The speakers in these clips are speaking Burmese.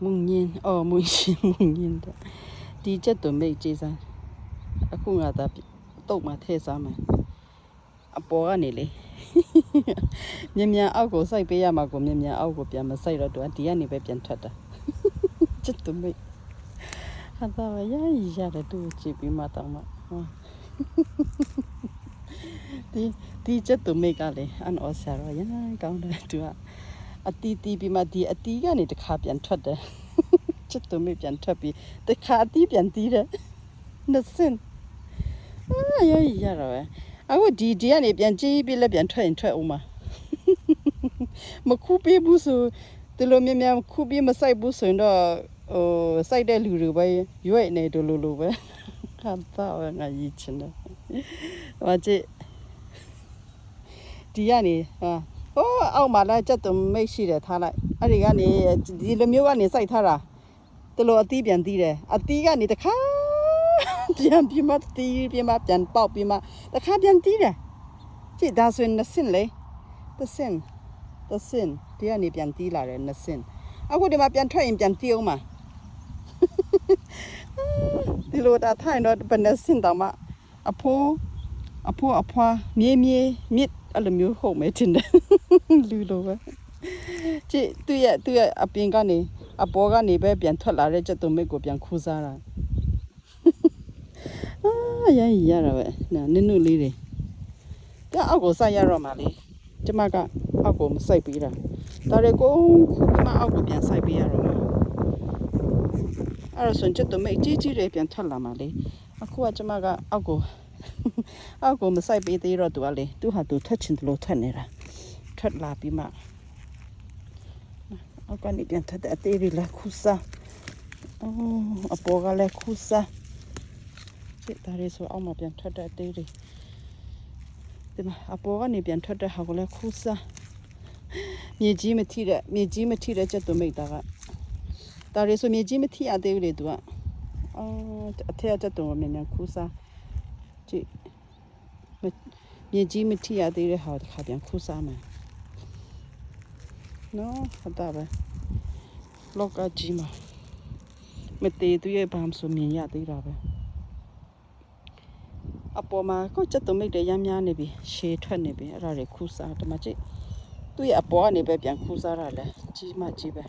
뭉인 뭉신 뭉인다 디제도 메이지산 아쿠가다 똑마 태사마 아뽀가 네လေမြန်အောက်ကိုစိုက်ပေးရမှာကိုမြန်အောက်ကိုပြန်မစိုက်တော့သူကဒီကနေပဲပြန်ထွက်တာချစ်သူမိဟာတော့ရရတယ်သူကြည့်ပြီးမှတော့မှဒီချစ်သူမိကလေအန်အော်ဆာရောရကောင်းတယ်သူကအတီးတီးပြီးမှဒီအတီးကနေတစ်ခါပြန်ထွက်တယ်ချစ်သူမိပြန်ထွက်ပြီးတစ်ခါအတီးပြန်တီးတယ်နှစ်စင်ရရတော့အခုဒီကနေပြန်ကြည့်ပြီးလည်းပြန်ထွက်ရင်ထွက်အောင်မှာမခုပေးဘူးဆိုဒီလိုမြန်ခုပေးမဆိုင်ဘူးဆိုရင်တော့စိုက်တဲ့လူတွေပဲရွေ့နေတယ်လို့ပဲဟာတော့ငါရည်ချင်တယ်ဘာကြည့်ဒီကနေအောက်မှာလည်းကြက်တုံမိတ်ရှိတယ်ထားလိုက်အဲ့ဒီကနေဒီလိုမျိုးကနေစိုက်ထားတာဒီလိုအသီးပြန်သီးတယ်အသီးကနေတခါပြန်ပြီးမှတီးပြီးမှပြန်ပေါက်ပြီးမှတခါပြန်တီးတယ်ကြည့်ဒါဆိုရင်နှစ်စင်လေတစ်စင်ဒီကနေပြန်တီးလာတယ်နှစ်စင်အခုဒီမှာပြန်ထွက်ရင်ပြန်တီးအောင်မှာဒီလိုတာထိုင်တော့ဘယ်နှစ်စင်တောင်မှအဖိုးအဖွားမြေမြစ်အဲ့လိုမျိုးဟုတ်မယ်တင်တယ်လူလိုပဲကြည့်သူ့ရဲ့အပင်ကနေအပေါ်ကနေပဲပြန်ထွက်လာတဲ့ကျက်တုံမိတ်ကိုပြန်ခူးစားတာရရပဲနုလေးတွေကြအောက်ကိုစိုက်ရတော့မှလေကျမကအောက်ကိုမစိုက်ပေးတာဒါတွေကိုခုမှအောက်ကိုပြန်စိုက်ပေးရတော့မှအဲ့တော့ဆိုကျတော့မိတ်ကြီးတွေပြန်ထွက်လာမှလေအခုကကျမကအောက်ကိုမစိုက်ပေးသေးတော့သူကလေသူဟာသူထွက်ချင်တယ်လို့ထွက်နေတာထွက်လာပြီးမှအောက်ကနေပြန်ထွက်တဲ့အသေးတွေလည်းခူးစားအပေါ်ကလည်းခူးစားဒါရီဆိုအောက်မှာပြန်ထွက်တဲ့အသေးတွေဒီမှာအပေါ်ကနေပြန်ထွက်တဲ့ဟာကိုလည်းခူးစားမြေကြီးမထိတဲ့ချက်သွမိတ်တာကဒါရီဆိုမြေကြီးမထိရသေးဘူးလေသူကအထက်ချက်သွမြန်ခူးစားကြည့်မြေကြီးမထိရသေးတဲ့ဟာတစ်ခါပြန်ခူးစားမယ်နော်ဟုတ်တာပဲလောကကြီးမှာမသေးသူရဲ့ဘာမှဆိုမြင်ရသေးတာပဲအပေါ်မှာကိုချက်သွမိတ်တွေရမ်းများနေပြီရှည်ထွက်နေပြီအဲ့ဒါတွေခူးစားတမကြည့်သူ့ရဲ့အပေါ်ကနေပဲပြန်ခူးစားတာလေကြီးမှကြီးပဲ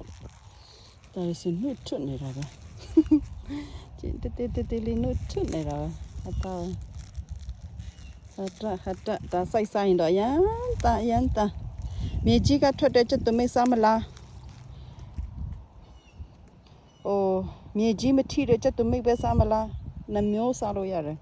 ဒါရစနုထွက်နေတာပဲကြည့်တေးလေးနုထွက်နေတာပဲအတော့ဟာတာဒါဆိုင်တော့ရန်တာမြေကြီးကထွက်တဲ့ချက်သွမိတ်စားမလားမြေကြီးမထိတဲ့ချက်သွမိတ်ပဲစားမလားနှမျိုးစားလို့ရတယ်